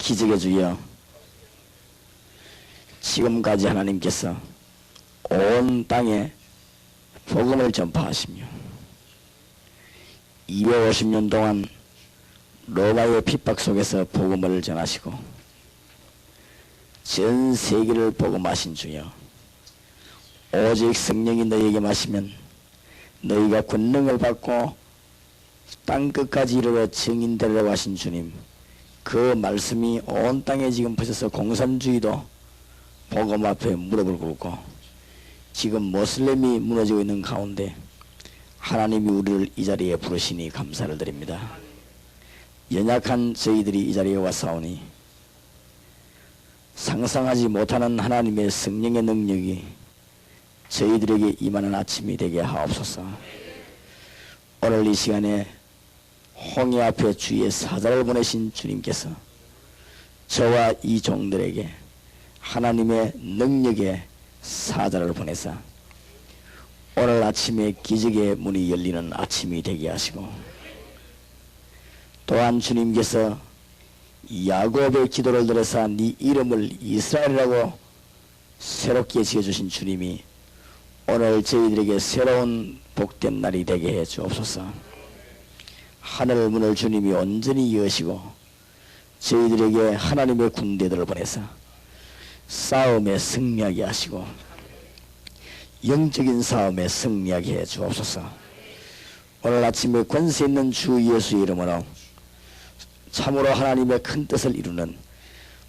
기적의 주여, 지금까지 하나님께서 온 땅에 복음을 전파하시며 250년 동안 로마의 핍박 속에서 복음을 전하시고 전 세계를 복음하신 주여, 오직 성령이 너희에게 마시면 너희가 권능을 받고 땅끝까지 이르러 증인되라고 하신 주님, 그 말씀이 온 땅에 지금 퍼져서 공산주의도 복음 앞에 무릎을 꿇고 지금 모슬렘이 무너지고 있는 가운데 하나님이 우리를 이 자리에 부르시니 감사를 드립니다. 연약한 저희들이 이 자리에 왔사오니 상상하지 못하는 하나님의 성령의 능력이 저희들에게 임하는 아침이 되게 하옵소서. 오늘 이 시간에 홍해 앞에 주의 사자를 보내신 주님께서 저와 이 종들에게 하나님의 능력의 사자를 보내사 오늘 아침에 기적의 문이 열리는 아침이 되게 하시고, 또한 주님께서 야곱의 기도를 들어서 네 이름을 이스라엘이라고 새롭게 지어주신 주님이 오늘 저희들에게 새로운 복된 날이 되게 해 주옵소서. 하늘 문을 주님이 온전히 여시고 저희들에게 하나님의 군대들을 보내서 싸움에 승리하게 하시고 영적인 싸움에 승리하게 해 주옵소서. 오늘 아침에 권세 있는 주 예수의 이름으로 참으로 하나님의 큰 뜻을 이루는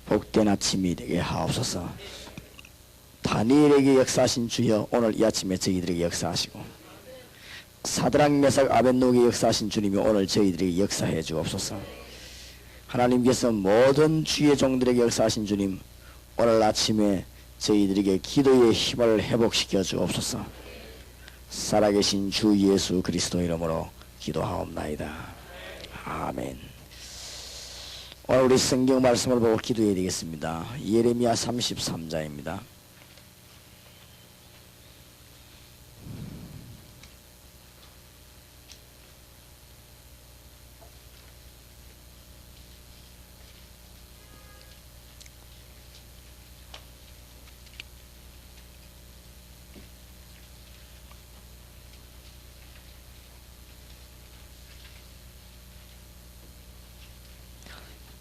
복된 아침이 되게 하옵소서. 다니엘에게 역사하신 주여, 오늘 이 아침에 저희들에게 역사하시고 사드락 메삭 아벳노고에게 역사하신 주님이 오늘 저희들에게 역사해 주옵소서. 하나님께서 모든 주의 종들에게 역사하신 주님, 오늘 아침에 저희들에게 기도의 힘을 회복시켜 주옵소서. 살아계신 주 예수 그리스도 이름으로 기도하옵나이다. 아멘. 오늘 우리 성경 말씀을 보고 기도해야 되겠습니다. 예레미야 33장입니다.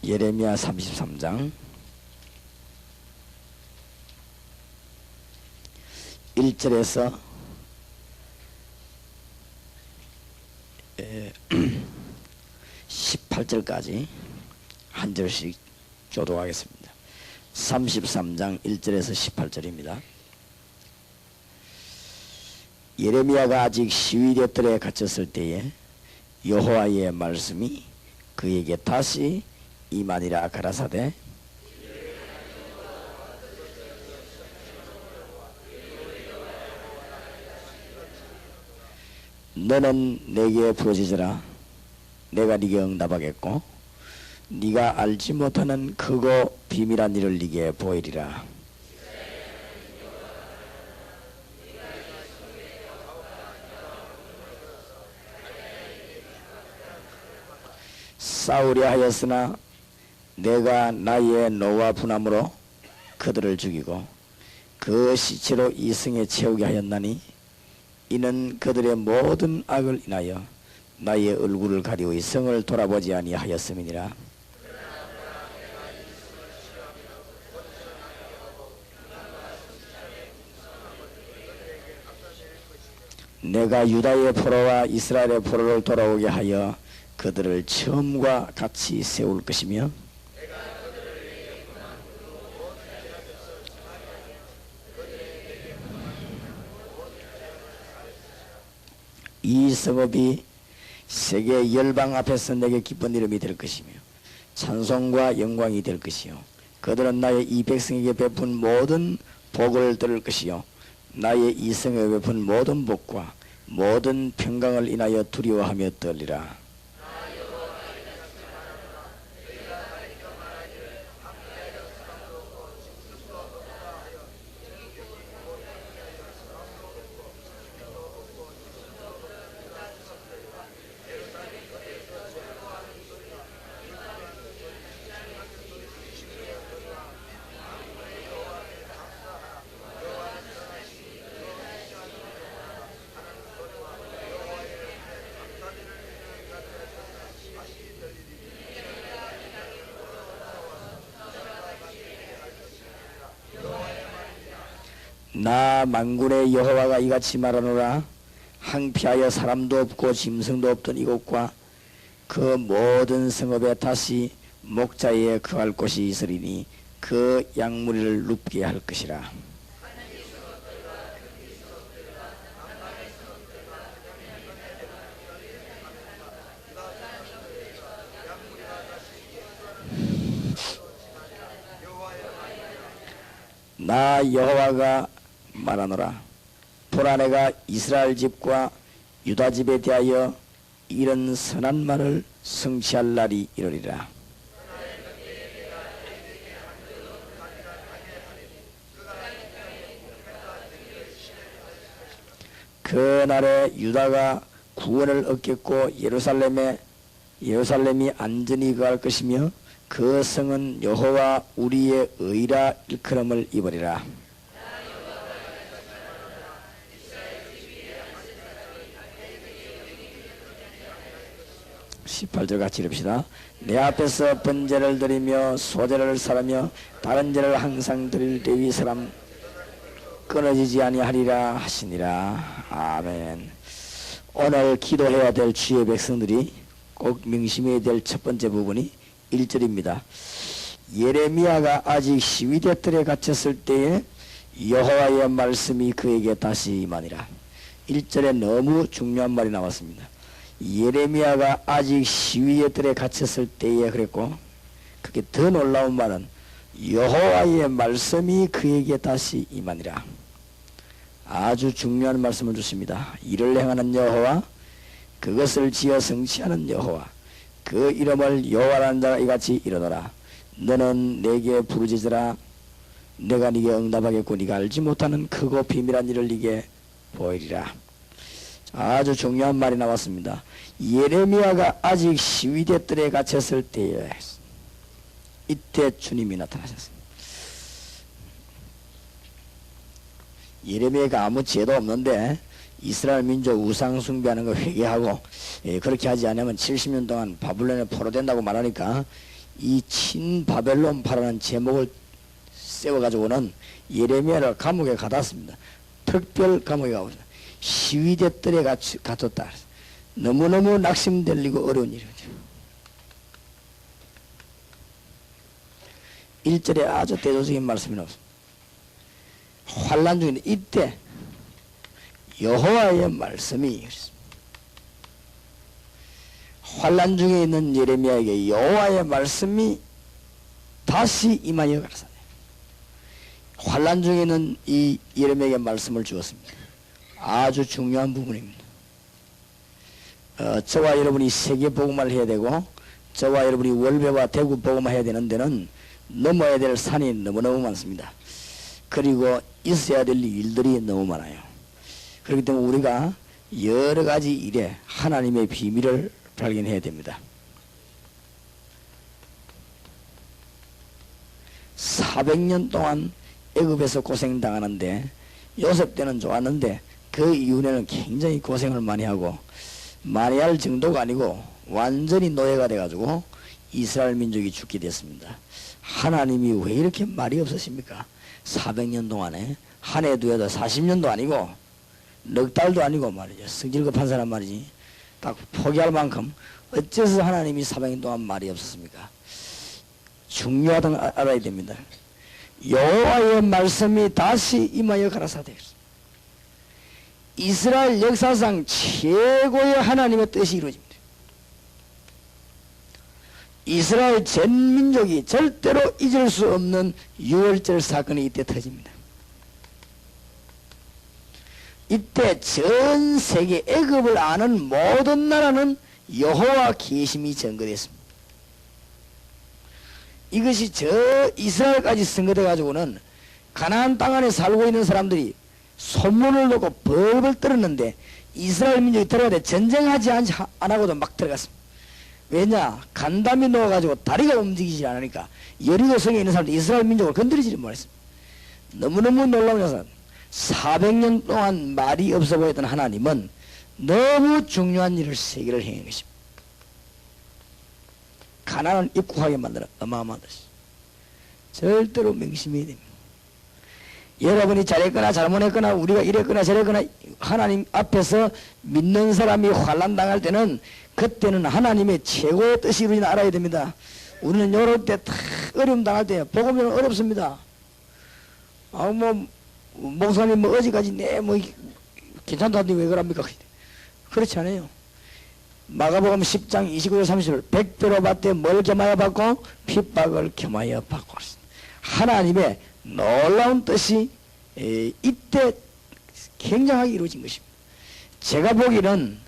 예레미야 33장 1절에서 18절까지 한 절씩 교독하겠습니다. 33장 1절에서 18절입니다. 예레미야가 아직 시위대 뜰에 갇혔을 때에 여호와의 말씀이 그에게 다시 이만이라 가라사대, 너는 내게 부르짖으라. 내가 네게 응답하겠고 네가 알지 못하는 크고 비밀한 일을 네게 보이리라. 싸우려 하였으나 내가 나의 노와 분함으로 그들을 죽이고 그 시체로 이 성에 채우게 하였나니, 이는 그들의 모든 악을 인하여 나의 얼굴을 가리고 이 성을 돌아보지 아니하였음이니라. 내가 유다의 포로와 이스라엘의 포로를 돌아오게 하여 그들을 처음과 같이 세울 것이며, 이 성읍이 세계 열방 앞에서 내게 기쁜 이름이 될 것이며 찬송과 영광이 될 것이요, 그들은 나의 이 백성에게 베푼 모든 복을 들을 것이요, 나의 이 성에 베푼 모든 복과 모든 평강을 인하여 두려워하며 떨리라. 나 만군의 여호와가 이같이 말하노라. 항피하여 사람도 없고 짐승도 없던 이곳과 그 모든 성읍에 다시 목자에 거할 곳이 있으리니 그 양무리를 눕게 할 것이라. 나 여호와가 말하노라. 보라, 내가 이스라엘 집과 유다 집에 대하여 이런 선한 말을 성취할 날이 이르리라. 그 날에 유다가 구원을 얻겠고 예루살렘이 안전히 거할 것이며 그 성은 여호와 우리의 의라 일컬음을 입으리라. 18절 같이 읽읍시다. 내 앞에서 번제를 드리며 소제를 살하며 다른 제를 항상 드릴 레위 사람 끊어지지 아니하리라 하시니라. 아멘. 오늘 기도해야 될 주의 백성들이 꼭 명심해야 될 첫 번째 부분이 1절입니다. 예레미야가 아직 시위대 뜰에 갇혔을 때에 여호와의 말씀이 그에게 다시 임하니라. 1절에 너무 중요한 말이 나왔습니다. 예레미야가 아직 시위대 뜰에 갇혔을 때에 그랬고, 그게 더 놀라운 말은 여호와의 말씀이 그에게 다시 임하니라. 아주 중요한 말씀을 주십니다. 이를 행하는 여호와, 그것을 지어 성취하는 여호와, 그 이름을 여호와라는 자가 이같이 이르노라. 너는 내게 부르짖으라. 내가 네게 응답하겠고 네가 알지 못하는 크고 비밀한 일을 네게 보이리라. 아주 중요한 말이 나왔습니다. 예레미야가 아직 시위대 뜰에 갇혔을 때에 이때 주님이 나타나셨습니다. 예레미야가 아무 죄도 없는데 이스라엘 민족 우상 숭배하는 거 회개하고 그렇게 하지 않으면 70년 동안 바벨론에 포로된다고 말하니까 이 친바벨론파라는 제목을 세워가지고는 예레미야를 감옥에 가뒀습니다. 특별 감옥에 가고 시위대 뜰에 갇혔다. 너무너무 낙심되리고 어려운 일이죠. 1절에 아주 대조적인 말씀이 나옵니다. 환난 중인데 이때 여호와의 말씀이 환난 중에 있는 예레미야에게 여호와의 말씀이 다시 임하여 가라사대. 환난 중에 있는 이 예레미야에게 말씀을 주었습니다. 아주 중요한 부분입니다. 저와 여러분이 세계 복음을 해야 되고 저와 여러분이 월배와 대구 복음을 해야 되는 데는 넘어야 될 산이 너무너무 많습니다. 그리고 있어야 될 일들이 너무 많아요. 그렇기 때문에 우리가 여러 가지 일에 하나님의 비밀을 발견해야 됩니다. 400년 동안 애굽에서 고생당하는데 요셉 때는 좋았는데 그 이후에는 굉장히 고생을 많이 하고 많이 할 정도가 아니고 완전히 노예가 돼가지고 이스라엘 민족이 죽게 됐습니다. 하나님이 왜 이렇게 말이 없으십니까? 400년 동안에 한 해도 해도 40년도 아니고 넉 달도 아니고 말이죠. 성질 급한 사람 말이지. 딱 포기할 만큼 어째서 하나님이 400년 동안 말이 없었습니까? 중요하다는 걸 알아야 됩니다. 여호와의 말씀이 다시 임하여 가라사대. 이스라엘 역사상 최고의 하나님의 뜻이 이루어집니다. 이스라엘 전 민족이 절대로 잊을 수 없는 유월절 사건이 이때 터집니다. 이때 전 세계 애굽을 아는 모든 나라는 여호와 계심이 증거됐습니다. 이것이 저 이스라엘까지 선거돼 가지고는 가나안 땅 안에 살고 있는 사람들이 소문을 놓고 벌벌 떨었는데 이스라엘 민족이 들어가되 전쟁하지 안 하고도 막 들어갔습니다. 왜냐? 간담이 놓아가지고 다리가 움직이지 않으니까 여리고 성에 있는 사람들 이스라엘 민족을 건드리지 못했습니다. 너무너무 놀라운 것은 400년 동안 말이 없어 보였던 하나님은 너무 중요한 일을 세계를 행한 것입니다. 가나안을 입국하게 만드는 어마어마한 것이 절대로 명심해야 됩니다. 여러분이 잘했거나 잘못했거나 우리가 이랬거나 저랬거나 하나님 앞에서 믿는 사람이 환난 당할 때는 그때는 하나님의 최고의 뜻이 이루어지는 알아야 됩니다. 우리는 요럴 때 다 어려움 당할 때 복음은 어렵습니다. 목사님 어제까지 괜찮다는데 왜 그럽니까? 그렇지 않아요. 마가복음 10장 29절 30절 100배로 받되 뭘 겸하여 받고 핍박을 겸하여 받고 하나님의 놀라운 뜻이 이때 굉장하게 이루어진 것입니다. 제가 보기에는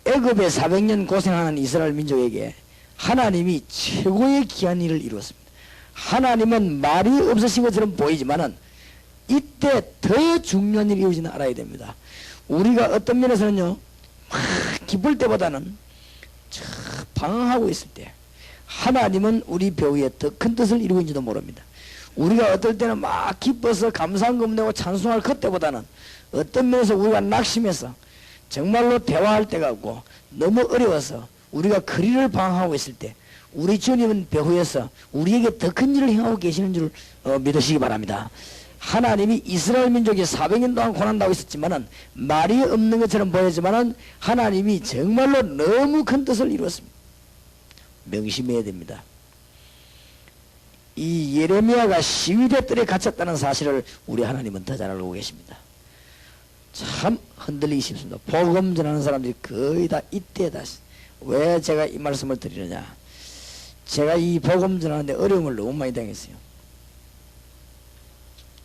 애굽에 400년 고생하는 이스라엘 민족에게 하나님이 최고의 귀한 일을 이루었습니다. 하나님은 말이 없으신 것처럼 보이지만은 이때 더 중요한 일이 이루어지는 알아야 됩니다. 우리가 어떤 면에서는요 막 기쁠 때보다는 방황하고 있을 때 하나님은 우리 배후에 더 큰 뜻을 이루고 있는지도 모릅니다. 우리가 어떨 때는 막 기뻐서 감사한금 내고 찬송할 그때보다는 어떤 면에서 우리가 낙심해서 정말로 대화할 때가 없고 너무 어려워서 우리가 거리를 방황하고 있을 때 우리 주님은 배후에서 우리에게 더 큰 일을 행하고 계시는 줄 믿으시기 바랍니다. 하나님이 이스라엘 민족이 400년 동안 고난당하고 있었지만은 말이 없는 것처럼 보였지만은 하나님이 정말로 너무 큰 뜻을 이루었습니다. 명심해야 됩니다. 이 예레미야가 시위대 뜰에 갇혔다는 사실을 우리 하나님은 더 잘 알고 계십니다. 참 흔들리기 쉽습니다. 복음 전하는 사람들이 거의 다 이때다. 왜 제가 이 말씀을 드리느냐? 제가 이 복음 전하는데 어려움을 너무 많이 당했어요.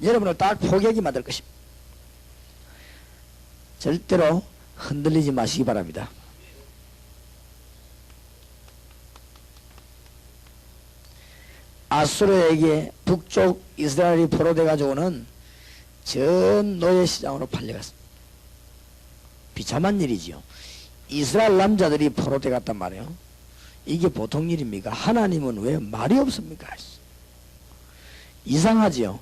여러분을 딱 포기하게 만들 것입니다. 절대로 흔들리지 마시기 바랍니다. 아수르에게 북쪽 이스라엘이 포로돼 가지고는 전 노예 시장으로 팔려갔습니다. 비참한 일이지요. 이스라엘 남자들이 포로돼 갔단 말이에요. 이게 보통 일입니까? 하나님은 왜 말이 없습니까? 이상하지요.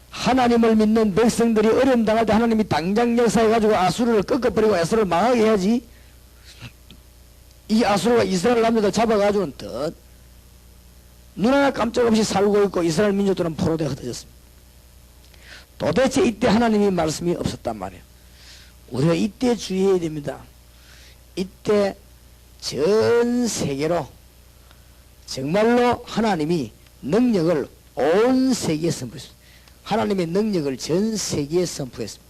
하나님을 믿는 백성들이 어려움 당할 때 하나님이 당장 역사해 가지고 아수르를 꺾어버리고 아수르를 망하게 해야지. 이 아수르가 이스라엘 남자들 잡아가지고는 더 눈 하나 깜짝없이 살고 있고 이스라엘 민족들은 포로돼 흩어졌습니다. 도대체 이때 하나님이 말씀이 없었단 말이에요. 우리가 이때 주의해야 됩니다. 이때 전 세계로 정말로 하나님이 능력을 온 세계에 선포했습니다. 하나님의 능력을 전 세계에 선포했습니다.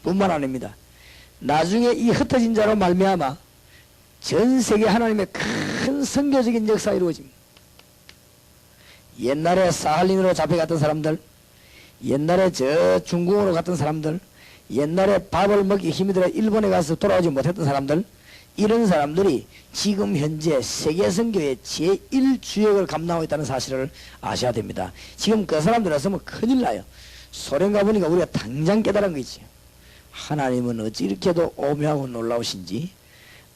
뿐만 아닙니다. 나중에 이 흩어진 자로 말미암아 전 세계 하나님의 큰 선교적인 역사가 이루어집니다. 옛날에 사할린으로 잡혀갔던 사람들, 옛날에 저 중국으로 갔던 사람들, 옛날에 밥을 먹기 힘이 들어 일본에 가서 돌아오지 못했던 사람들, 이런 사람들이 지금 현재 세계 선교의 제1주역을 감당하고 있다는 사실을 아셔야 됩니다. 지금 그 사람들 없으면 큰일 나요. 소련 가보니까 우리가 당장 깨달은 거지. 하나님은 어찌 이렇게도 오묘하고 놀라우신지.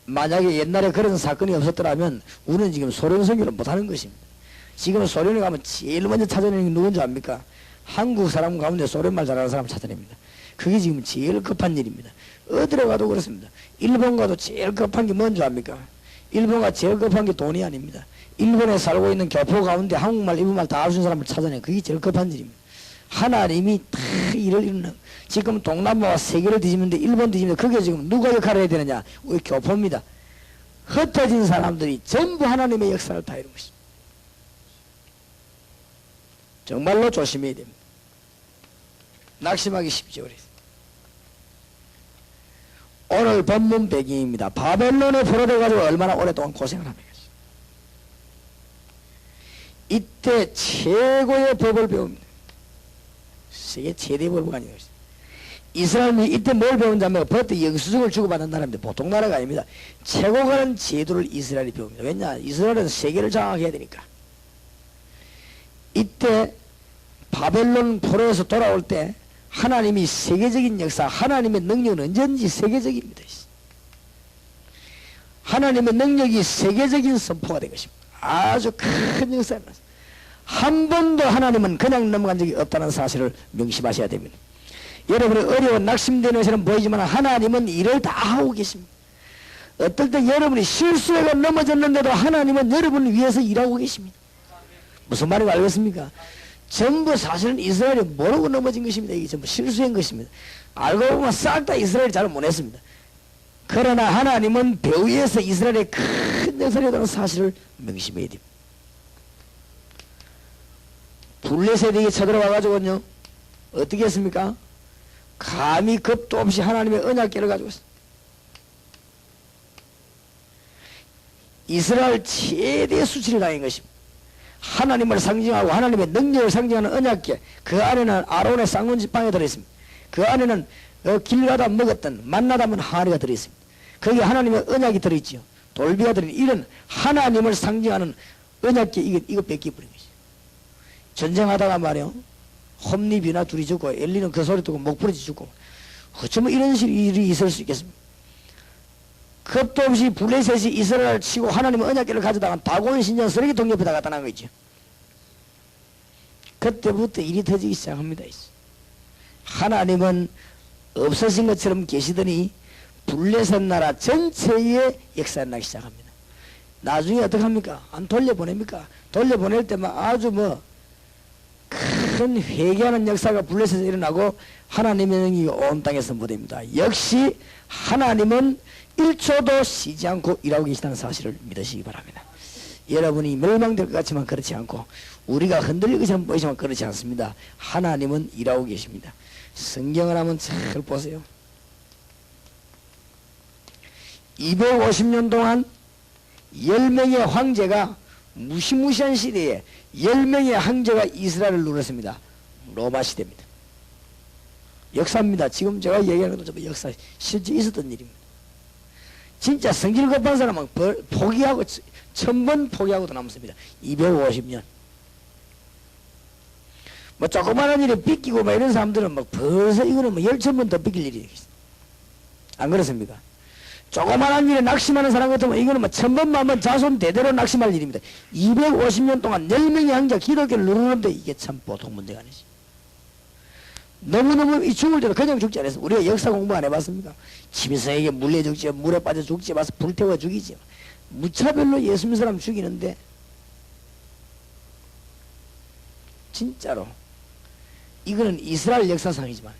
만약에 옛날에 그런 사건이 없었더라면 우리는 지금 소련 선교를 못하는 것입니다. 지금 소련에 가면 제일 먼저 찾아내는 게 누군지 압니까? 한국 사람 가운데 소련말 잘하는 사람 찾아냅니다. 그게 지금 제일 급한 일입니다. 어디로 가도 그렇습니다. 일본 가도 제일 급한 게 뭔지 압니까? 일본가 제일 급한 게 돈이 아닙니다. 일본에 살고 있는 교포 가운데 한국말, 일본말 다 할 수 있는 사람을 찾아내는 그게 제일 급한 일입니다. 하나님이 다 일을 이루는, 지금 동남아와 세계를 뒤집는데 일본 뒤집는데 그게 지금 누가 역할을 해야 되느냐? 우리 교포입니다. 흩어진 사람들이 전부 하나님의 역사를 다 이루는 것입니다. 정말로 조심해야 됩니다. 낙심하기 쉽죠. 그래서 오늘 본문 배경입니다. 바벨론에 포로돼가지고 얼마나 오랫동안 고생을 합니까? 이때 최고의 법을 배웁니다. 세계 최대 법을 아니에요. 이스라엘이 이때 뭘 배운다면 벌써 영수증을 주고받는 나라입니다. 보통 나라가 아닙니다. 최고가는 제도를 이스라엘이 배웁니다. 왜냐? 이스라엘은 세계를 장악해야 되니까. 이때 바벨론 포로에서 돌아올 때 하나님이 세계적인 역사, 하나님의 능력은 언제든지 세계적입니다. 하나님의 능력이 세계적인 선포가 된 것입니다. 아주 큰 역사가 났습니다. 한 번도 하나님은 그냥 넘어간 적이 없다는 사실을 명심하셔야 됩니다. 여러분의 어려운 낙심되는 것처럼 보이지만 하나님은 일을 다 하고 계십니다. 어떨 때 여러분이 실수하고 넘어졌는데도 하나님은 여러분을 위해서 일하고 계십니다. 무슨 말인지 알겠습니까? 전부 사실은 이스라엘이 모르고 넘어진 것입니다. 이게 전부 실수한 것입니다. 알고 보면 싹 다 이스라엘이 잘 못했습니다. 그러나 하나님은 배후에서 이스라엘의 큰 역사를 이루는 사실을 명심해야 됩니다. 블레셋에게 쳐들어와가지고요 어떻게 했습니까? 감히 겁도 없이 하나님의 언약궤를 가지고 있어요. 이스라엘 최대 수치를 당한 것입니다. 하나님을 상징하고 하나님의 능력을 상징하는 언약궤, 그 안에는 아론의 쌍문 지팡이가 들어있습니다. 그 안에는 길 가다 먹었던 만나 담은 항아리가 들어있습니다. 거기에 하나님의 언약이 들어있지요. 돌비가 들어있는 이런 하나님을 상징하는 언약궤 이거 뺏기버린 것이죠. 전쟁하다가 말이요 홈리비나 둘이 죽고 엘리는 그 소리 듣고 목 부러지 죽고 어쩌면 이런 일이 있을 수 있겠습니까? 겁도 없이 블레셋이 이스라엘을 치고 하나님의 언약궤를 가져다가 다곤 신전 쓰레기 통옆에다 갖다 놓은 거죠. 그때부터 일이 터지기 시작합니다. 하나님은 없어진 것처럼 계시더니 블레셋 나라 전체에 역사가 나기 시작합니다. 나중에 어떻게 합니까? 안 돌려보냅니까? 돌려보낼 때만 아주 큰 회개하는 역사가 블레셋에서 일어나고 하나님의 능력이 온 땅에서 못됩니다. 역시 하나님은 1초도 쉬지 않고 일하고 계시다는 사실을 믿으시기 바랍니다. 여러분이 멸망될 것 같지만 그렇지 않고 우리가 흔들릴 것처럼 보이지만 그렇지 않습니다. 하나님은 일하고 계십니다. 성경을 한번 잘 보세요. 250년 동안 10명의 황제가 무시무시한 시대에 10명의 황제가 이스라엘을 누렸습니다. 로마 시대입니다. 역사입니다. 지금 제가 얘기하는 것도 역사 실제 있었던 일입니다. 진짜 성질 급한 사람은 포기하고 1000번 포기하고도 남습니다. 250년. 조그마한 일에 삐끼고 이런 사람들은 벌써 이거는 10,000번 더 삐낄 일이 있어요. 안 그렇습니까? 조그마한 일에 낙심하는 사람 같으면 이거는 1000번만 자손 대대로 낙심할 일입니다. 250년 동안 10명의 황제가 기독교를 누르는데 이게 참 보통 문제가 아니지. 너무너무 이 죽을 때도 그냥 죽지 않았어. 우리가 역사 공부 안 해봤습니까? 짐승에게 물려 죽지, 물에 빠져 죽지, 와서 불태워 죽이지. 무차별로 예수 믿는 사람 죽이는데 진짜로 이거는 이스라엘 역사상이지만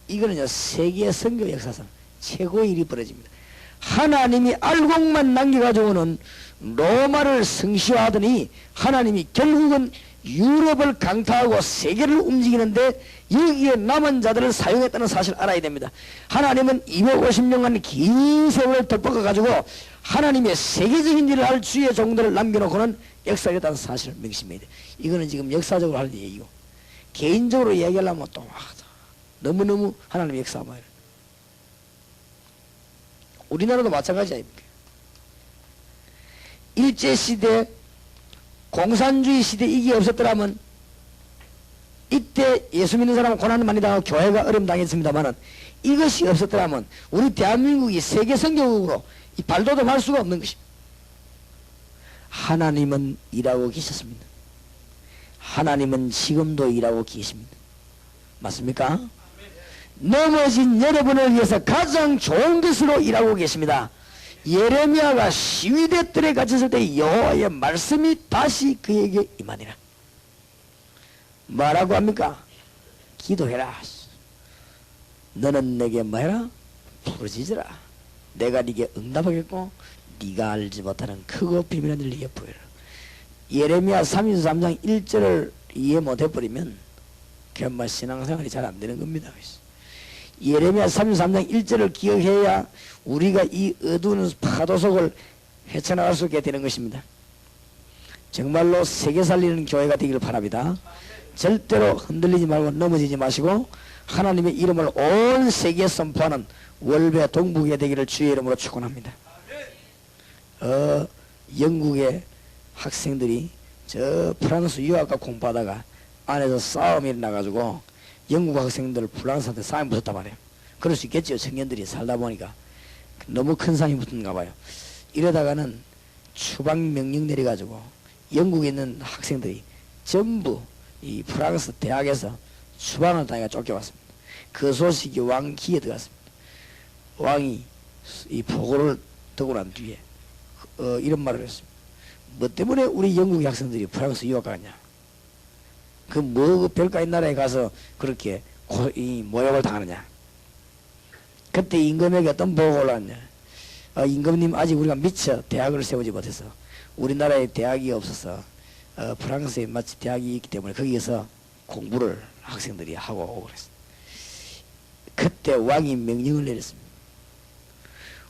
이거는 세계 선교 역사상 최고의 일이 벌어집니다. 하나님이 알곡만 남겨가지고는 로마를 성시화하더니 하나님이 결국은 유럽을 강타하고 세계를 움직이는데 여기에 남은 자들을 사용했다는 사실을 알아야 됩니다. 하나님은 250년간 긴 세월을 덮어가지고 하나님의 세계적인 일을 할 주의 종들을 남겨놓고는 역사했다는 사실을 명심해야 돼. 이거는 지금 역사적으로 할 얘기고 개인적으로 이야기하려면 또 너무너무 하나님의 역사만 우리나라도 마찬가지 아닙니까? 일제시대 공산주의 시대 이게 없었더라면 이때 예수 믿는 사람은 고난을 많이 당하고 교회가 어려움 당했습니다만은 이것이 없었더라면 우리 대한민국이 세계 선교국으로 이 발돋움할 수가 없는 것입니다. 하나님은 일하고 계셨습니다. 하나님은 지금도 일하고 계십니다. 맞습니까? 넘어진 여러분을 위해서 가장 좋은 것으로 일하고 계십니다. 예레미야가 시위대 뜰에 갇혔을 때 여호와의 말씀이 다시 그에게 임하니라. 뭐라고 합니까? 기도해라. 너는 내게 뭐해라? 부르짖으라. 내가 네게 응답하겠고 네가 알지 못하는 크고 비밀한 일을 네게 보여라. 예레미야 33장 1절을 이해 못해버리면 그야말로 신앙생활이 잘 안되는 겁니다. 예레미야 33장 1절을 기억해야 우리가 이 어두운 파도 속을 헤쳐나갈 수 있게 되는 것입니다. 정말로 세계 살리는 교회가 되기를 바랍니다. 절대로 흔들리지 말고 넘어지지 마시고 하나님의 이름을 온 세계에 선포하는 월배 동북에 되기를 주의 이름으로 축원합니다. 영국의 학생들이 저 프랑스 유학과 공부하다가 안에서 싸움이 일어나가지고 영국 학생들 프랑스한테 싸움이 붙었단 말이에요. 그럴 수 있겠죠. 청년들이 살다 보니까 너무 큰 상이 붙은가 봐요. 이러다가는 추방 명령 내려가지고 영국에 있는 학생들이 전부 이 프랑스 대학에서 추방을 당해 쫓겨왔습니다. 그 소식이 왕 귀에 들어갔습니다. 왕이 이 보고를 듣고 난 뒤에 이런 말을 했습니다. 뭐 때문에 우리 영국 학생들이 프랑스 유학 가냐? 그 별가의 나라에 가서 그렇게 이 모욕을 당하느냐. 그때 임금에게 어떤 보고가 올라왔냐. 임금님, 아직 우리가 미처 대학을 세우지 못해서 우리나라에 대학이 없어서 프랑스에 마치 대학이 있기 때문에 거기에서 공부를 학생들이 하고 오고 그랬어. 그때 왕이 명령을 내렸습니다.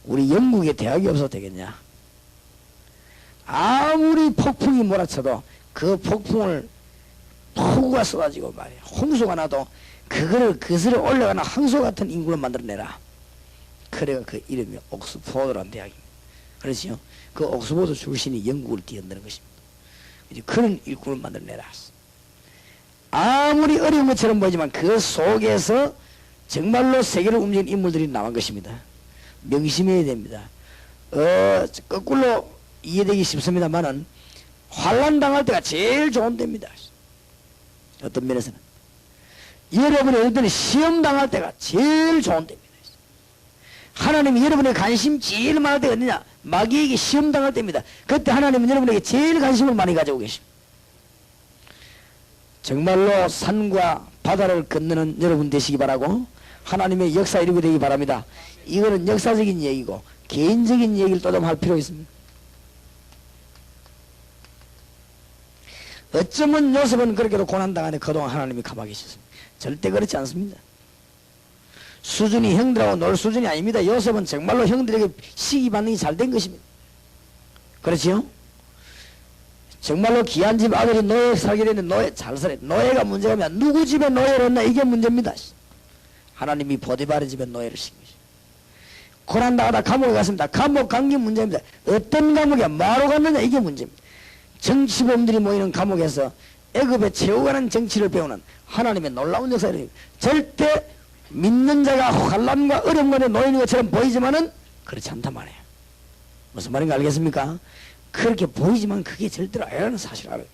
우리 영국에 대학이 없어도 되겠냐. 아무리 폭풍이 몰아쳐도 그 폭풍을 폭우가 쏟아지고 말이야, 홍수가 나도 그거를 거슬러 올라가는 항소 같은 인구를 만들어내라. 그래가 그 이름이 옥스포드라는 대학입니다. 그렇지요? 그 옥스포드 출신이 영국을 뛰어드는 것입니다. 이제 그런 일꾼을 만들어내라. 아무리 어려운 것처럼 보이지만 그 속에서 정말로 세계를 움직이는 인물들이 나온 것입니다. 명심해야 됩니다. 거꾸로 이해되기 쉽습니다만은 환난 당할 때가 제일 좋은 때입니다. 어떤 면에서는 여러분이 예를 들어 시험 당할 때가 제일 좋은 때입니다. 하나님이 여러분의 관심 제일 많을 때가 어디냐? 마귀에게 시험 당할 때입니다. 그때 하나님은 여러분에게 제일 관심을 많이 가지고 계십니다. 정말로 산과 바다를 건너는 여러분 되시기 바라고 하나님의 역사 이루게 되기 바랍니다. 이거는 역사적인 얘기고 개인적인 얘기를 또 좀 할 필요가 있습니다. 어쩌면 요셉은 그렇게도 고난당하는데 그동안 하나님이 가만히 계셨습니다. 절대 그렇지 않습니다. 수준이 형들하고 놀 수준이 아닙니다. 요셉은 정말로 형들에게 시기 반응이 잘 된 것입니다. 그렇지요? 정말로 귀한 집 아들이 노예 살게 되는데 노예 잘 살아요. 노예가 문제가 아니라 누구 집에 노예를 했나 이게 문제입니다. 하나님이 보디바르 집에 노예를 시킨 것입니다. 고난당하다 감옥에 갔습니다. 감옥 간 게 문제입니다. 어떤 감옥에 뭐로 갔느냐 이게 문제입니다. 정치범들이 모이는 감옥에서 애굽에 채워가는 정치를 배우는 하나님의 놀라운 역사를 절대 믿는 자가 환난과 어려운 것에 놓이는 것처럼 보이지만은 그렇지 않단 말이에요. 무슨 말인가 알겠습니까? 그렇게 보이지만 그게 절대로 아니라는 사실을 알아요.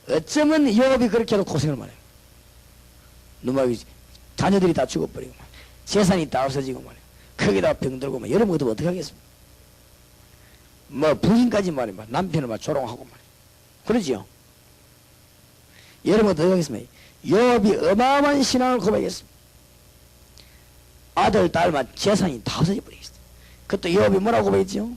어쩌면 요업이 그렇게 해도 고생을 많이 해요. 누마이 자녀들이 다 죽어버리고 재산이 다 없어지고 말이에요. 거기다 병들고 막 여러분 같으면 어떻게 하겠습니까? 뭐 부인까지 말이에요. 남편을 막 조롱하고 말이에요. 그러지요? 여러분 어떻게 하겠습니까? 요업이 어마어마한 신앙을 고백했습니다. 아들, 딸만 재산이 다 없어져 버리겠어요. 그것도 요업이 뭐라고 고백했죠?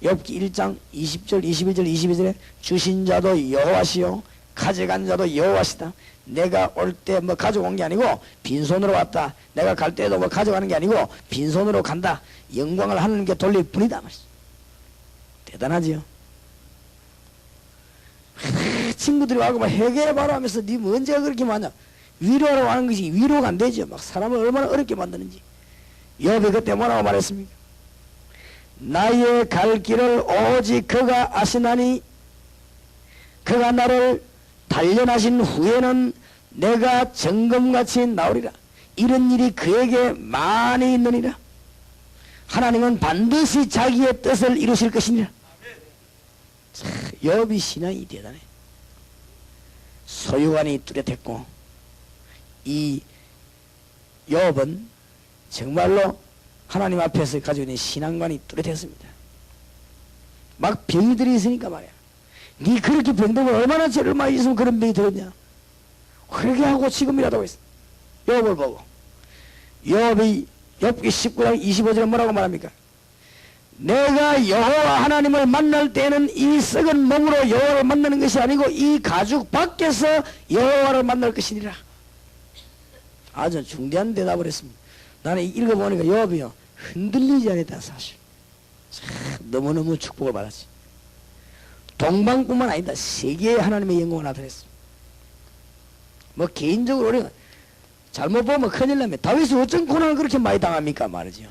욥기 1장 20절 21절 22절에 주신 자도 여호와시요 가져간 자도 여호와시다. 내가 올 때 뭐 가져온 게 아니고 빈손으로 왔다. 내가 갈 때도 뭐 가져가는 게 아니고 빈손으로 간다. 영광을 하나님께 돌릴 뿐이다. 대단하지요? 친구들이 와고 막 회개해봐라 하면서 니 언제가 그렇게 많냐? 위로하라고 하는 것이 위로가 안 되죠. 막 사람을 얼마나 어렵게 만드는지. 욥이 그때 뭐라고 말했습니까? 나의 갈 길을 오직 그가 아시나니 그가 나를 단련하신 후에는 내가 정금같이 나오리라. 이런 일이 그에게 많이 있느니라. 하나님은 반드시 자기의 뜻을 이루실 것이니라. 욥이 신앙이 대단해. 소유관이 뚜렷했고 이 욥은 정말로 하나님 앞에서 가지고 있는 신앙관이 뚜렷했습니다. 막 병이들이 있으니까 말이야. 니 그렇게 병들고 얼마나 죄를 많이 있으면 그런 병이 들었냐. 그렇게 하고 지금이라도 했어. 욥을 보고 욥이 욥기 19장 25절에 뭐라고 말합니까? 내가 여호와 하나님을 만날 때는 이 썩은 몸으로 여호와를 만나는 것이 아니고 이 가죽 밖에서 여호와를 만날 것이니라. 아주 중대한 대답을 했습니다. 나는 읽어보니까 욥이요 흔들리지 않았다는 사실. 너무너무 축복을 받았지. 동방뿐만 아니다. 세계에 하나님의 영광을 나타냈습니다. 뭐 개인적으로 우리가 잘못 보면 큰일 납니다. 다윗이 어쩐 고난을 그렇게 많이 당합니까 말이죠.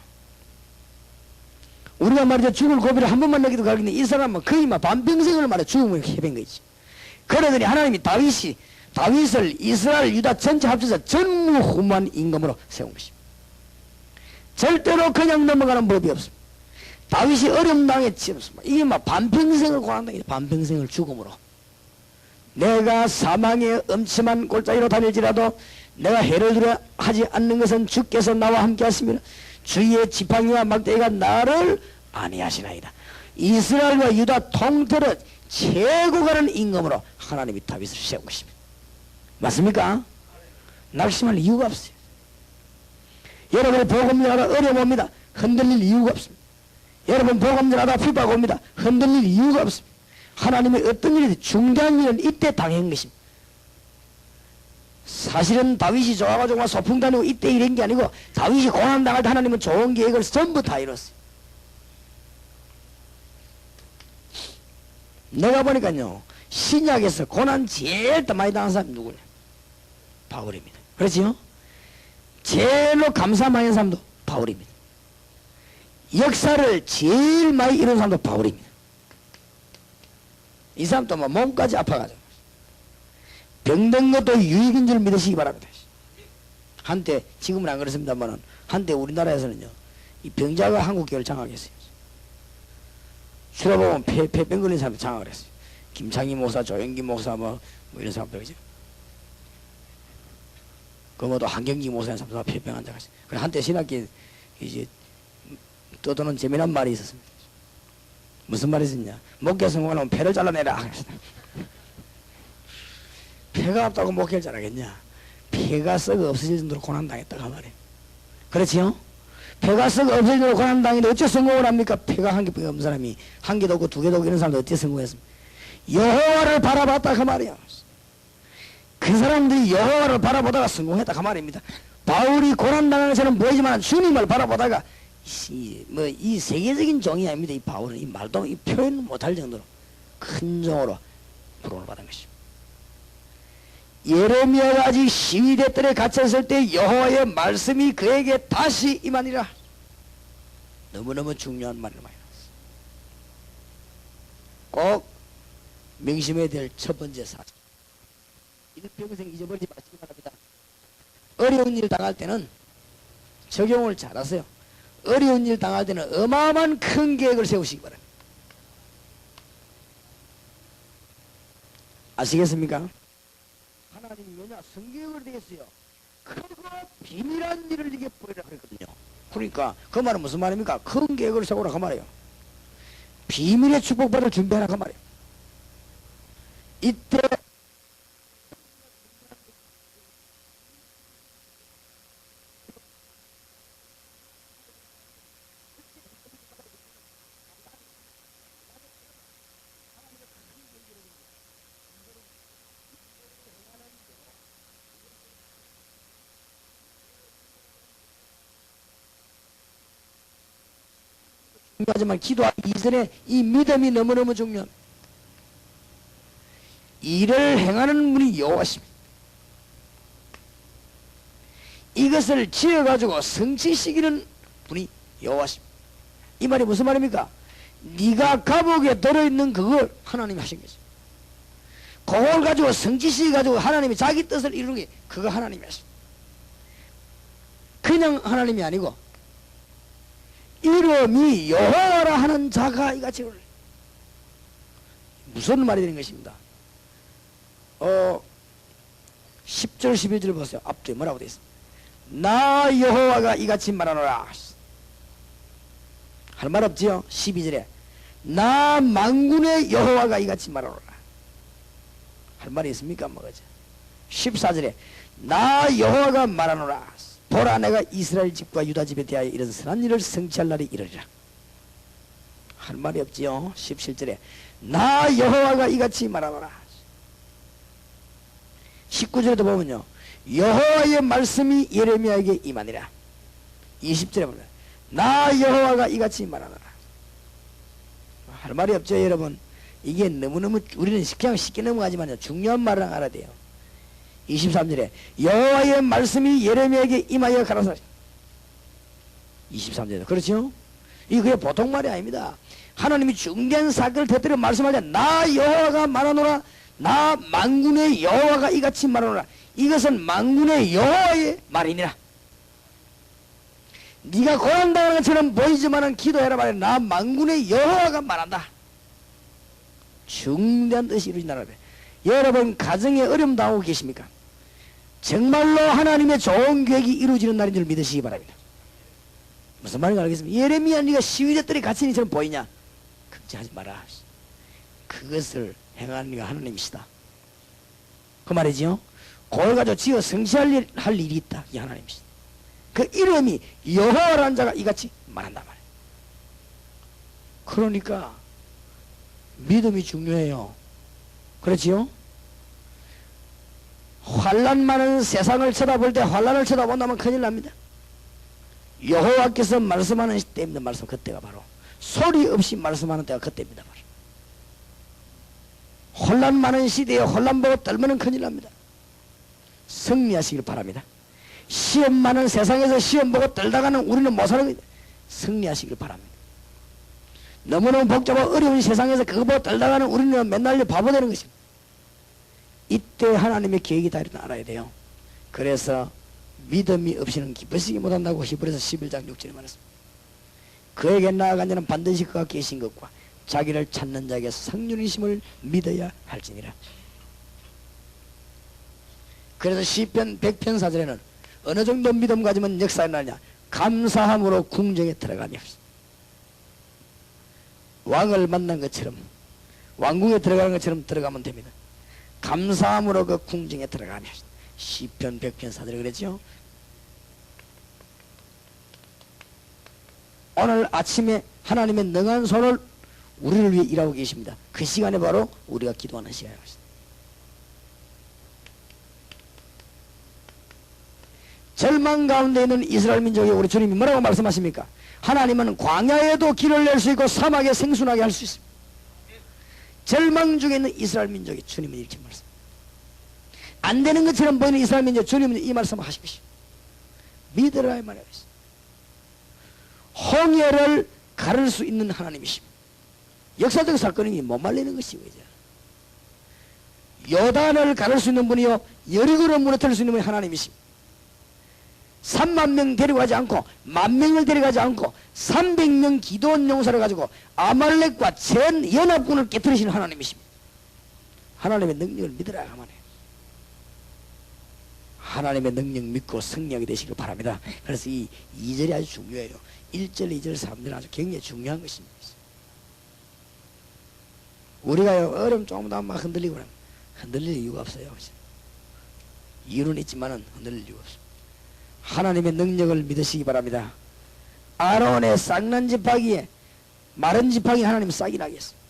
우리가 말이죠 죽을 고비를 한 번만 넘기도 가겠는데 이 사람은 거의 막 반평생을 말이야 죽음을 해본 거지. 그러더니 하나님이 다윗을 이스라엘 유다 전체 합쳐서 전무후무한 임금으로 세운 것입니다. 절대로 그냥 넘어가는 법이 없습니다. 다윗이 어려움 당했지. 이게 막 반평생을 고난당했지. 반평생을 죽음으로. 내가 사망의 엄침한 골짜기로 다닐지라도 내가 해를 두려 하지 않는 것은 주께서 나와 함께 하십니다. 주의 지팡이와 막대기가 나를 안위하시나이다. 이스라엘과 유다 통틀어 최고 가는 임금으로 하나님이 다윗을 세운 것입니다. 맞습니까? 낙심할 이유가 없어요. 여러분의 복음 전하다 어려움 옵니다. 흔들릴 이유가 없습니다. 여러분 복음 전하다 핍박 옵니다. 흔들릴 이유가 없습니다. 하나님의 어떤 일이든 중대한 일은 이때 당한 것입니다. 사실은 다윗이 좋아가지고 소풍 다니고 이때 이런 게 아니고 다윗이 고난당할 때 하나님은 좋은 계획을 전부 다 이뤘어요. 내가 보니까요, 신약에서 고난 제일 많이 당한 사람이 누구냐? 바울입니다. 그렇지요? 제일로 감사 많이 한 사람도 바울입니다. 역사를 제일 많이 이룬 사람도 바울입니다. 이 사람도 뭐 몸까지 아파가지고 병든 것도 유익인 줄 믿으시기 바랍니다. 한때, 지금은 안 그렇습니다만 한때 우리나라에서는요, 이 병자가 한국교회를 장악했어요. 주로 보면 폐병 걸린 사람들 장악을 했어요. 김창희 목사, 조영기 목사 뭐 이런 사람들이죠. 그 뭐도 한경기 목사님 사람들 폐병 환자가 있어요. 그래 한때 신학계 이제 떠도는 재미난 말이 있었습니다. 무슨 말이 있었냐? 목회 성공하면 폐를 잘라내라. 폐가 없다고 목회를 잘하겠냐? 폐가 썩어 없어질 정도로 고난당했다고 말이에요. 그렇지요? 폐가 썩어 없어질 정도로 고난당했는데 어째 성공을 합니까? 폐가 한 개뿐이 없는 사람이 한 개도 없고 두 개도 없고 이런 사람들 어떻게 성공했습니까? 여호와를 바라봤다 그 말이에요. 그 사람들이 여호와를 바라보다가 성공했다 그 말입니다. 바울이 고난당하는 것처럼 보이지만 주님을 바라보다가 이 세계적인 종이 아닙니다. 이 바울은 이 말도 이 표현 못할 정도로 큰 종으로 부름을 받은 것입니다. 예레미야가 아직 시위대 뜰에 갇혔을 때 여호와의 말씀이 그에게 다시 임하니라. 너무너무 중요한 말을 많이 나왔어요. 꼭 명심해야 될 첫 번째 사실. 일평생 잊어버리지 마시기 바랍니다. 어려운 일 당할 때는 적용을 잘하세요. 어려운 일 당할 때는 어마어마한 큰 계획을 세우시기 바랍니다. 아시겠습니까? 하나님이 왜냐 성경을 대했어요. 크고 비밀한 일을 네게 보이라 그랬거든요. 그러니까 그 말은 무슨 말입니까? 큰 계획을 세우라 그 말이에요. 비밀의 축복받을 준비하라 그 말이에요. 이때 하지만 기도하기 이전에 이 믿음이 너무너무 중요합니다. 일을 행하는 분이 여호와십니다. 이것을 지어가지고 성취시키는 분이 여호와십니다. 이 말이 무슨 말입니까? 네가 감옥에 들어있는 그걸 하나님이 하신 거죠. 그걸 가지고 성취시켜가지고 하나님이 자기 뜻을 이루는 게 그거 하나님이 하십니다. 그냥 하나님이 아니고 이름이 여호와라 하는 자가 이같이 올라. 무슨 말이 되는 것입니다. 10절 11절 보세요. 앞뒤에 뭐라고 되어 있습니다. 나 여호와가 이같이 말하노라. 할 말 없지요. 12절에 나 만군의 여호와가 이같이 말하노라. 할 말이 있습니까? 뭐지? 14절에 나 여호와가 말하노라. 보라 내가 이스라엘 집과 유다 집에 대하여 이런 선한 일을 성취할 날이 이르리라. 할 말이 없지요. 17절에 나 여호와가 이같이 말하노라. 19절에도 보면요. 여호와의 말씀이 예레미야에게 임하니라. 20절에 보면 나 여호와가 이같이 말하노라. 할 말이 없죠 여러분. 이게 너무너무 우리는 그냥 쉽게 넘어가지만요. 중요한 말을 알아야 돼요. 23절에 여호와의 말씀이 예레미야에게 임하여 가라사대. 23절에 그렇죠? 이게 그냥 보통 말이 아닙니다. 하나님이 중대한 사건을 터뜨려 말씀하자. 나 여호와가 말하노라. 나 만군의 여호와가 이같이 말하노라. 이것은 만군의 여호와의 말이니라. 네가 고난당하는 것처럼 보이지만은 기도해라 말해. 나 만군의 여호와가 말한다. 중대한 뜻이 이루어진다는 거예요. 여러분 가정에 어려움 당하고 계십니까? 정말로 하나님의 좋은 계획이 이루어지는 날인 줄 믿으시기 바랍니다. 무슨 말인지 알겠습니까? 예레미야 네가 시위대들이 갇힌 이처럼 보이냐? 걱정하지 마라. 그것을 행하는 이가 하나님이시다. 그 말이지요. 그걸 가지고 지어 성취할 할 일이 있다. 이 하나님이시다. 그 이름이 여호와라는 자가 이같이 말한단 말이에요. 그러니까 믿음이 중요해요. 그렇지요? 환난 많은 세상을 쳐다볼 때 환난을 쳐다본다면 큰일 납니다. 여호와께서 말씀하는 때입니다. 말씀 그때가 바로 소리 없이 말씀하는 때가 그때입니다. 바로 혼란 많은 시대에 혼란 보고 떨면 큰일 납니다. 승리하시길 바랍니다. 시험 많은 세상에서 시험 보고 떨다가는 우리는 못 사는 겁니다. 승리하시길 바랍니다. 너무너무 복잡하고 어려운 세상에서 그거 보고 떨다가는 우리는 맨날 바보 되는 것입니다. 이때 하나님의 계획이 다 이렇게 알아야 돼요. 그래서 믿음이 없이는 기쁘시기 못한다고 히브리서 11장 6절에 말했습니다. 그에게 나아간 자는 반드시 그가 계신 것과 자기를 찾는 자에게 성령이심을 믿어야 할지니라. 그래서 시편 100편 4절에는 어느 정도 믿음 가지면 역사에 나냐, 감사함으로 궁정에 들어가며 왕을 만난 것처럼 왕궁에 들어가는 것처럼 들어가면 됩니다. 감사함으로 그 궁정에 들어가며 시편 100편 4절에 그랬죠. 오늘 아침에 하나님의 능한 손을 우리를 위해 일하고 계십니다. 그 시간에 바로 우리가 기도하는 시간입니다. 절망 가운데 있는 이스라엘 민족에 우리 주님이 뭐라고 말씀하십니까? 하나님은 광야에도 길을 낼 수 있고 사막에 생순하게 할 수 있습니다. 절망 중에 있는 이스라엘 민족이 주님은 이렇게 말씀. 안 되는 것처럼 보이는 이스라엘 민족, 주님은 이 말씀을 하실 것이고 믿으라 이 말이에요. 홍해를 가를 수 있는 하나님이십니다. 역사적 사건이 못 말리는 것이고 이제 요단을 가를 수 있는 분이요 여리고를 무너뜨릴 수 있는 분이 하나님이십니다. 3만 명 데려가지 않고 10,000명을 데려가지 않고 300명 기도원 용사를 가지고 아말렉과 전 연합군을 깨뜨리시는 하나님이십니다. 하나님의 능력을 믿으라 하만해. 하나님의 능력 믿고 승리하게 되시길 바랍니다. 그래서 이 2절이 아주 중요해요. 1절, 2절, 3절은 아주 굉장히 중요한 것입니다. 우리가 어려움 조금도 막 흔들리고 그러면 흔들릴 이유가 없어요. 이유는 있지만은 흔들릴 이유가 없어요. 하나님의 능력을 믿으시기 바랍니다. 아론의 쌍난 지팡이에 마른 지팡이 하나님 싹이 나겠습니다.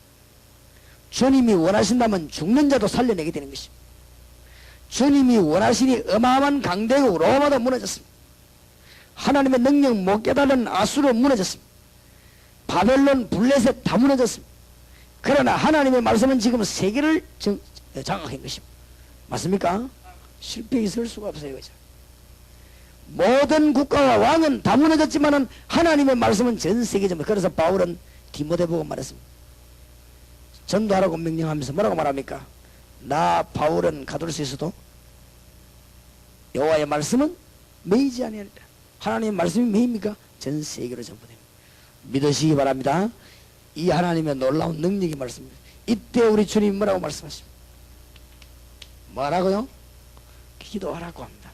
주님이 원하신다면 죽는 자도 살려내게 되는 것입니다. 주님이 원하시니 어마어마한 강대국 로마도 무너졌습니다. 하나님의 능력 못 깨달은 아수르 무너졌습니다. 바벨론 블레셋 다 무너졌습니다. 그러나 하나님의 말씀은 지금 세계를 장악한 것입니다. 맞습니까? 실패 있을 수가 없어요. 그죠? 모든 국가와 왕은 다 무너졌지만은 하나님의 말씀은 전 세계적으로. 그래서 바울은 디모데 보고 말했습니다. 전도하라고 명령하면서 뭐라고 말합니까? 나 바울은 가둘 수 있어도 여호와의 말씀은 매이지 아니하리라. 하나님의 말씀이 매입니까? 전 세계로 전부됩니다. 믿으시기 바랍니다. 이 하나님의 놀라운 능력이 말씀입니다. 이때 우리 주님이 뭐라고 말씀하십니까? 뭐라고요? 기도하라고 합니다.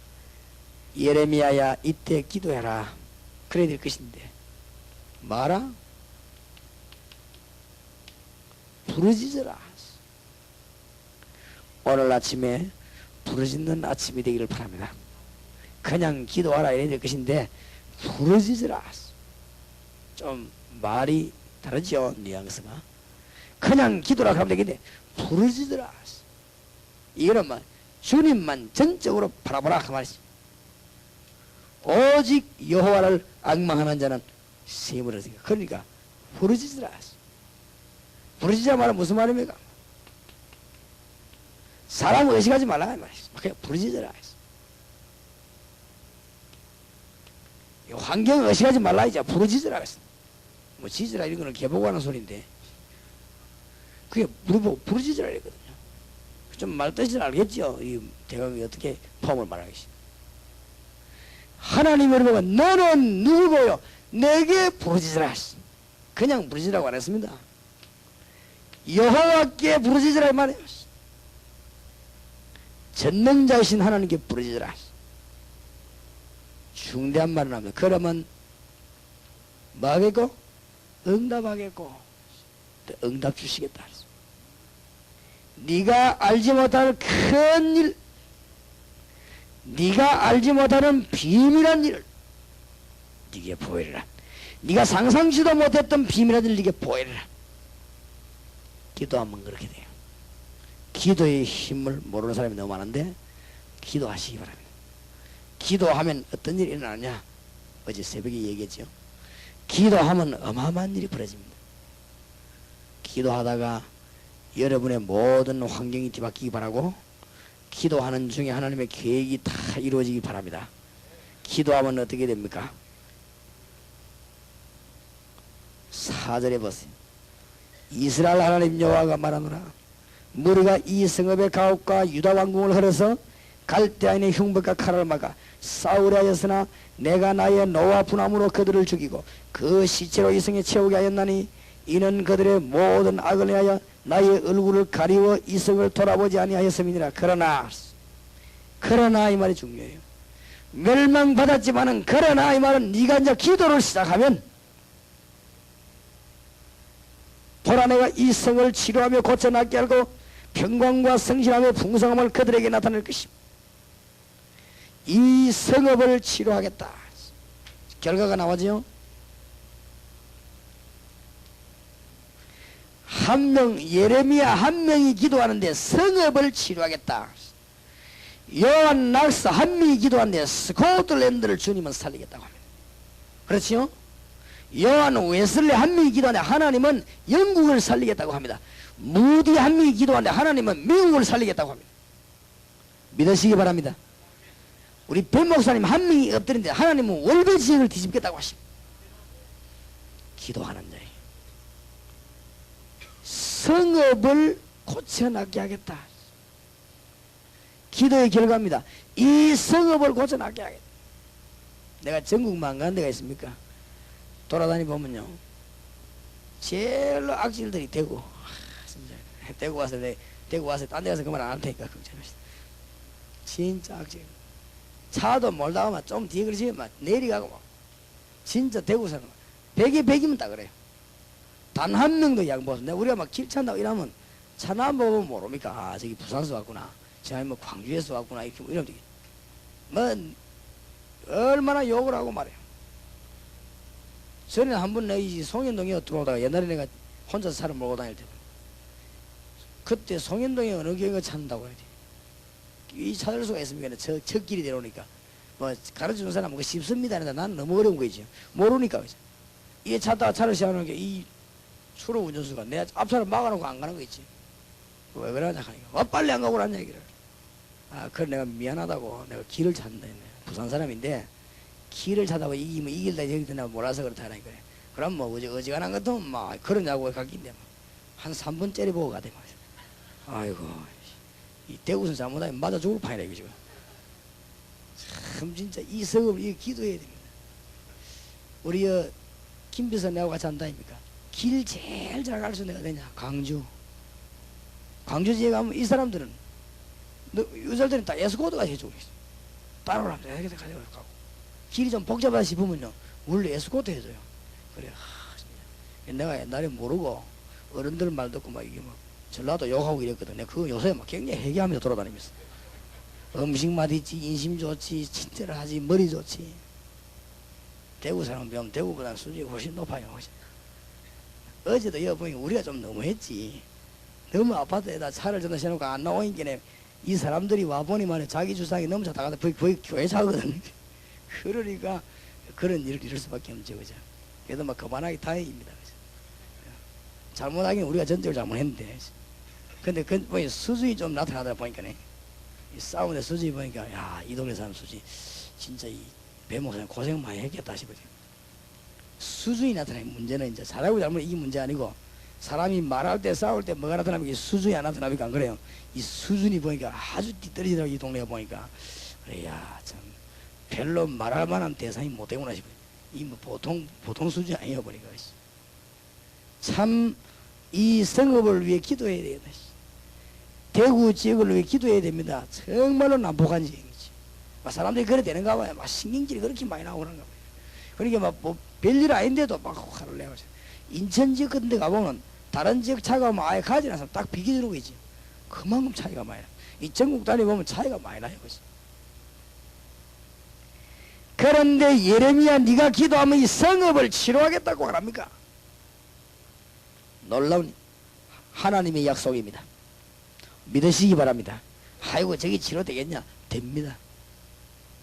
예레미야야 이때 기도해라. 그래야 될 것인데 뭐라? 부르짖어라. 오늘 아침에 부르짖는 아침이 되기를 바랍니다. 그냥 기도하라 이래야 될 것인데 부르짖어라. 좀 말이 다르죠, 뉘앙스가. 그냥 기도라 하면 되겠네. 부르짖어라. 이거는 뭐 주님만 전적으로 바라보라 그 말이지. 오직 여호와를 악망하는 자는 세임을 얻으니까. 그러니까 부르짖으라. 부르짖으라 말은 무슨 말입니까? 사람을 의식하지 말라 말이지. 그냥 부르짖으라. 환경을 의식하지 말라 이제 부르짖으라. 뭐 지지라 이런 거는 개보고 하는 소리인데 그게 물어보고 부르짖으라 이랬거든요. 좀 말뜻을 알겠죠? 이 대강이 어떻게 폼을 말하겠지. 하나님을 보고 너는 누구고요? 내게 부르짖으라. 그냥 부르짖으라고 안 했습니다. 여호와께 부르짖으라 이 말이에요. 전능자이신 하나님께 부르짖으라. 중대한 말을 합니다. 그러면 뭐 하겠고? 응답하겠고 응답 주시겠다. 네가 알지 못할 큰 일, 네가 알지 못하는 비밀한 일을 네게 보이리라. 네가 상상지도 못했던 비밀한 일을 네게 보이리라. 기도하면 그렇게 돼요. 기도의 힘을 모르는 사람이 너무 많은데 기도하시기 바랍니다. 기도하면 어떤 일이 일어나냐? 어제 새벽에 얘기했죠. 기도하면 어마어마한 일이 벌어집니다. 기도하다가 여러분의 모든 환경이 뒤바뀌기 바라고, 기도하는 중에 하나님의 계획이 다 이루어지기 바랍니다. 기도하면 어떻게 됩니까? 4절에 보세요. 이스라엘 하나님 여호와가 말하노라. 무리가 이 성읍의 가옥과 유다 왕궁을 헐어서 갈대아인의 흉벽과 칼을 막아 싸우려 하였으나 내가 나의 노와 분함으로 그들을 죽이고 그 시체로 이 성에 채우게 하였나니 이는 그들의 모든 악을 위하여 나의 얼굴을 가리워 이 성을 돌아보지 아니하였음이니라. 그러나 이 말이 중요해요. 멸망받았지만은 그러나 이 말은 네가 이제 기도를 시작하면 보라 내가 이 성을 치료하며 고쳐낫게 하고 평강과 성실함의 풍성함을 그들에게 나타낼 것입니다. 이 성읍을 치료하겠다. 결과가 나오죠. 한 명, 예레미야 한 명이 기도하는데 성읍을 치료하겠다. 요한 낙사 한 명이 기도하는데 스코틀랜드를 주님은 살리겠다고 합니다. 그렇지요? 요한 웨슬리 한 명이 기도하는데 하나님은 영국을 살리겠다고 합니다. 무디 한 명이 기도하는데 하나님은 미국을 살리겠다고 합니다. 믿으시기 바랍니다. 우리 배 목사님 한 명이 엎드린데 하나님은 월배 지역을 뒤집겠다고 하십니다. 기도하는 자예요. 성읍을 고쳐나게 하겠다. 기도의 결과입니다. 이 성읍을 고쳐나게 하겠다. 내가 전국만 간 데가 있습니까? 돌아다니 보면요, 제일로 악질들이 대구, 대구 와서 딴 데 가서 그 말 안 할 테니까 걱정하시다. 진짜 악질. 차도 몰다 가면 좀 뒤에 그러지 막 내리가고 막 진짜 대구 사람 100에 100이면 딱 그래요. 단 한 명도 양보 없어. 우리가 막 길 찬다고 이러면 차나 보면 모릅니까? 아, 저기 부산에서 왔구나, 저 뭐 광주에서 왔구나, 이렇게 뭐 이러면 뭐 얼마나 욕을 하고 말해요. 전에 한 번 내가 송현동에 들어오다가 옛날에 내가 혼자서 차를 몰고 다닐 때 그때 송현동에 어느 교회가 찾는다고 해야 돼. 이 찾을 수가 있습니까? 저 길이 내려오니까 뭐 가르쳐준 사람은 그 쉽습니다. 나는 너무 어려운 거지. 모르니까 그죠. 이게 찾다가 차를 시작하는 게 이 수로 운전수가 내 앞차를 막아놓고 안 가는 거 있지. 왜 그러냐 하니까 빨리 안 가고 그러냐 얘기를. 아, 그래 내가 미안하다고 내가 길을 찾는다 했네. 부산 사람인데 길을 찾아봐 이기면 이길다 저길다 내가 몰라서 그렇다 하니까 그래. 그럼 뭐 어지간한 것도 막 그러냐고 가기인데 한 3분 째려보고 가대 말이야. 아이고 이 대구선 잘못하면 맞아 죽을 판이라 이거 지금. 참 진짜 이 성읍을 이 기도해야 됩니다. 우리 김비서 내하고 같이 한다니까. 길 제일 잘 갈 수 있는 데가 어디냐? 광주. 광주 지에 가면 이 사람들은 여자들은 다 에스코트가 해주고 있어. 따라오라 이렇게 가져가고. 길이 좀 복잡하다 싶으면요 원래 에스코트 해줘요. 그래. 내가 옛날에 모르고 어른들 말 듣고 막 이게 막 전라도 욕하고 이랬거든. 내가 그거 요새 막 굉장히 회개하면서 돌아다니면서 음식 맛있지, 인심 좋지, 친절하지, 머리 좋지. 대구 사람 배우면 대구보다 수준이 훨씬 높아요. 훨씬. 어제도 여기 보니까 우리가 좀 너무했지. 너무 아파트에다 차를 전화해놓고 안 나오니까 이 사람들이 와보니 말이야 자기 주장이 너무 작다가 거의 교회 차거든. 그러니까 그런 일을 이룰 수밖에 없죠. 그죠? 그래도 막 그만하기 다행입니다. 그죠? 잘못하긴 우리가 전적으로 잘못했는데 근데 그 보니 수준이 좀 나타나다 보니까 이 싸움의 수준이 보니까 야, 이 동네 사람 수준이 진짜 이 배목사님 고생 많이 했겠다 싶어요. 수준이 나타나는 문제는 이제 잘하고 잘못 이게 문제 아니고 사람이 말할 때 싸울 때 뭐가 나타나면 수준이 안 나타나니까 안 그래요. 이 수준이 보니까 아주 뒤떨어지더라고 이 동네가 보니까. 그래 야 참 별로 말할 만한 대상이 못 되구나 싶어요. 이 뭐 보통 수준이 아니에요 보니까. 참 이 성읍을 위해 기도해야 되겠다. 대구 지역을 위해 기도해야 됩니다. 정말로 난폭한 지역이지. 사람들이 그래 되는가 봐요. 막 신경질이 그렇게 많이 나오는가 봐요. 그러니까 막 뭐 별일 아닌데도 막 화를 내고. 인천 지역 같은 데 가보면 다른 지역 차가 오면 아예 가지 않아서 딱 비켜주는 거 있지. 그만큼 차이가 많이 나. 이 전국 다니보면 차이가 많이 나요. 그치? 그런데 예레미야 네가 기도하면 이 성읍을 치료하겠다고 말합니까? 놀라운 하나님의 약속입니다. 믿으시기 바랍니다. 아이고 저기 치료되겠냐? 됩니다.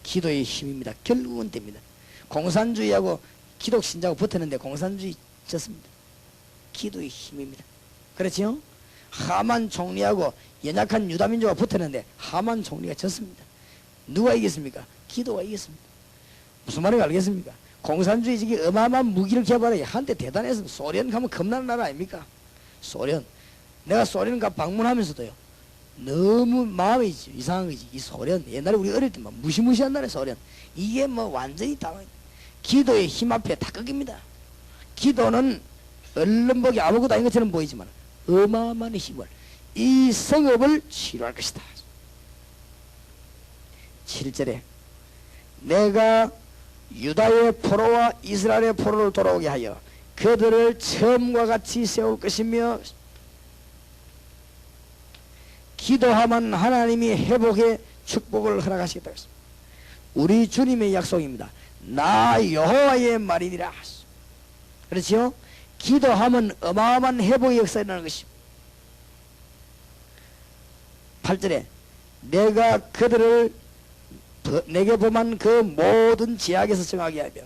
기도의 힘입니다. 결국은 됩니다. 공산주의하고 기독신자하고 붙었는데 공산주의 졌습니다. 기도의 힘입니다. 그렇지요? 하만 총리하고 연약한 유다민족과 붙었는데 하만 총리가 졌습니다. 누가 이겼습니까? 기도가 이겼습니다. 무슨 말인지 알겠습니까? 공산주의 저기 어마어마한 무기를 개발해 한때 대단해서 소련 가면 겁나는 나라 아닙니까? 소련. 내가 소련 가 방문하면서도요. 너무 마음이 이상한 거지. 이 소련. 옛날에 우리 어릴 때만 무시무시한 나라 소련. 이게 뭐 완전히 다 기도의 힘 앞에 다 꺾입니다. 기도는 얼른 보기 아무것도 아닌 것처럼 보이지만 어마어마한 힘을 이 성읍을 치료할 것이다. 7절에 내가 유다의 포로와 이스라엘의 포로를 돌아오게 하여 그들을 처음과 같이 세울 것이며 기도하면 하나님이 회복의 축복을 허락하시겠다. 우리 주님의 약속입니다. 나 여호와의 말이니라. 그렇지요? 기도하면 어마어마한 회복의 역사가 일어나는 것입니다. 8절에 내가 그들을 내게 범한 그 모든 죄악에서 정하게 하며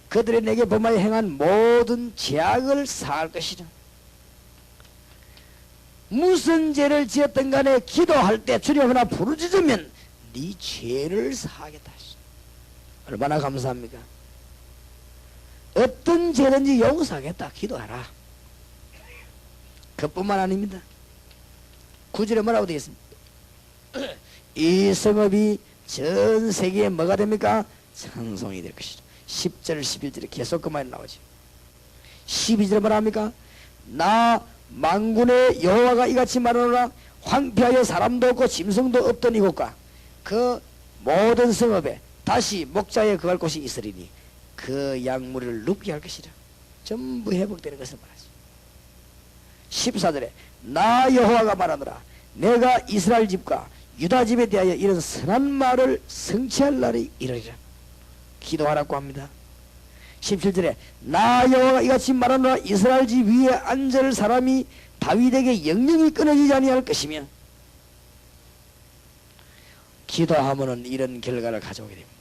그들이 내게 범하여 행한 모든 죄악을 사할 것이라. 무슨 죄를 지었든 간에 기도할 때 주님 하나 부르짖으면 네 죄를 사하겠다. 얼마나 감사합니까? 어떤 죄든지 용서하겠다. 기도하라. 그뿐만 아닙니다. 9절에 뭐라고 되어 있습니까? 이 성읍이 전 세계에 뭐가 됩니까? 찬송이 될 것이다. 10절 11절에 계속 그 말이 나오죠. 12절에 뭐라 합니까? 나 만군의 여호와가 이같이 말하노라. 황폐하여 사람도 없고 짐승도 없던 이곳과 그 모든 성읍에 다시 목자에 거할 곳이 있으리니 그 양무리를 눕게 할 것이라. 전부 회복되는 것을 말하죠. 14절에 나 여호와가 말하노라. 내가 이스라엘 집과 유다 집에 대하여 이런 선한 말을 성취할 날이 이르리라. 기도하라고 합니다. 17절에 나 여호와가 이같이 말하노라. 이스라엘 집 위에 앉을 사람이 다윗에게 영영이 끊어지지 아니할 것이며 기도하면은 이런 결과를 가져오게 됩니다.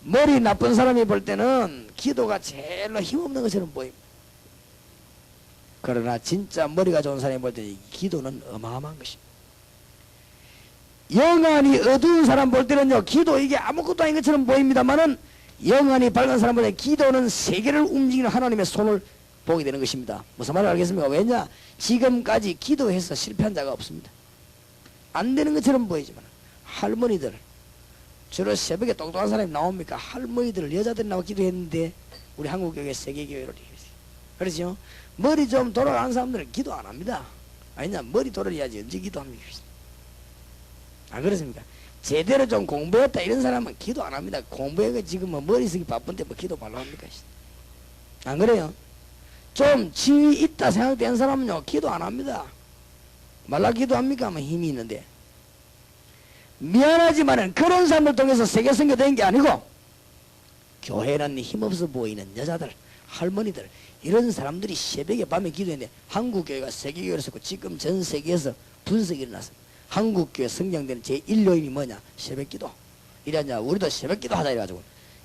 머리 나쁜 사람이 볼 때는 기도가 제일로 힘없는 것처럼 보입니다. 그러나 진짜 머리가 좋은 사람이 볼 때는 기도는 어마어마한 것입니다. 영안이 어두운 사람 볼 때는요, 기도 이게 아무것도 아닌 것처럼 보입니다만은 영안이 밝은 사람 볼 때 기도는 세계를 움직이는 하나님의 손을 보게 되는 것입니다. 무슨 말을 알겠습니까? 왜냐? 지금까지 기도해서 실패한 자가 없습니다. 안 되는 것처럼 보이지만 할머니들, 주로 새벽에 똑똑한 사람이 나옵니까? 할머니들, 여자들이 나와 기도했는데 우리 한국교회 세계교회를 얘기했어요. 그렇죠? 머리 좀 돌아가는 사람들은 기도 안 합니다. 아니냐? 머리 돌아야지 언제 기도합니까? 안 그렇습니까? 제대로 좀 공부했다 이런 사람은 기도 안 합니다. 공부해가 지금 뭐 머리 쓰기 바쁜데 뭐 기도 말로 합니까? 안 그래요? 좀 지위 있다 생각된 사람은요, 기도 안 합니다. 말라 기도합니까? 뭐 힘이 있는데. 미안하지만은 그런 사람을 통해서 세계 선교된 게 아니고 교회는 힘없어 보이는 여자들, 할머니들 이런 사람들이 새벽에 밤에 기도했는데 한국교회가 세계교회를 썼고 지금 전 세계에서 분석이 일어났습니다. 한국교회 성장되는 제1요인이 뭐냐? 새벽기도. 이래냐 우리도 새벽기도 하자 이래가지고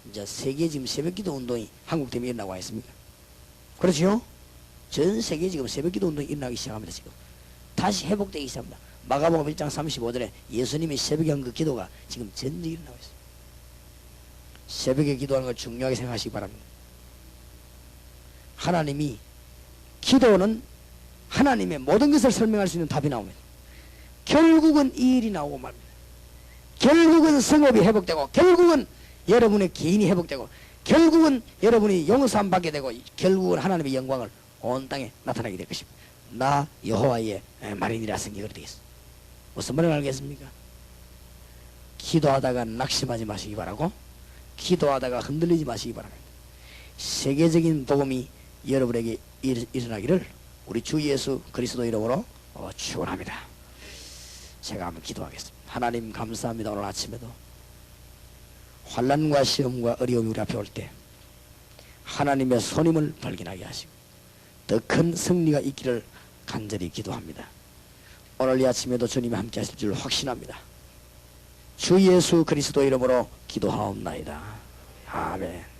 이제 세계 지금 새벽기도 운동이 한국 때문에 일어나고 있습니까? 그렇지요? 전 세계 지금 새벽기도 운동이 일어나기 시작합니다. 지금 다시 회복되기 시작합니다. 마가복음 1장 35절에 예수님이 새벽에 한 그 기도가 지금 전쟁이 일어나고 있어요. 새벽에 기도하는 걸 중요하게 생각하시기 바랍니다. 하나님이 기도는 하나님의 모든 것을 설명할 수 있는 답이 나옵니다. 결국은 이 일이 나오고 말입니다. 결국은 성읍이 회복되고 결국은 여러분의 개인이 회복되고 결국은 여러분이 용서함 받게 되고 결국은 하나님의 영광을 온 땅에 나타나게 될 것입니다. 나 여호와의 말이니라 성경이 되겠습니다. 무슨 말을 알겠습니까? 기도하다가 낙심하지 마시기 바라고 기도하다가 흔들리지 마시기 바랍니다. 세계적인 복음이 여러분에게 일어나기를 우리 주 예수 그리스도 이름으로 축원합니다. 제가 한번 기도하겠습니다. 하나님 감사합니다. 오늘 아침에도 환난과 시험과 어려움이 우리 앞에 올 때 하나님의 손님을 발견하게 하시고 더 큰 승리가 있기를 간절히 기도합니다. 오늘 이 아침에도 주님이 함께 하실 줄 확신합니다. 주 예수 그리스도 이름으로 기도하옵나이다. 아멘.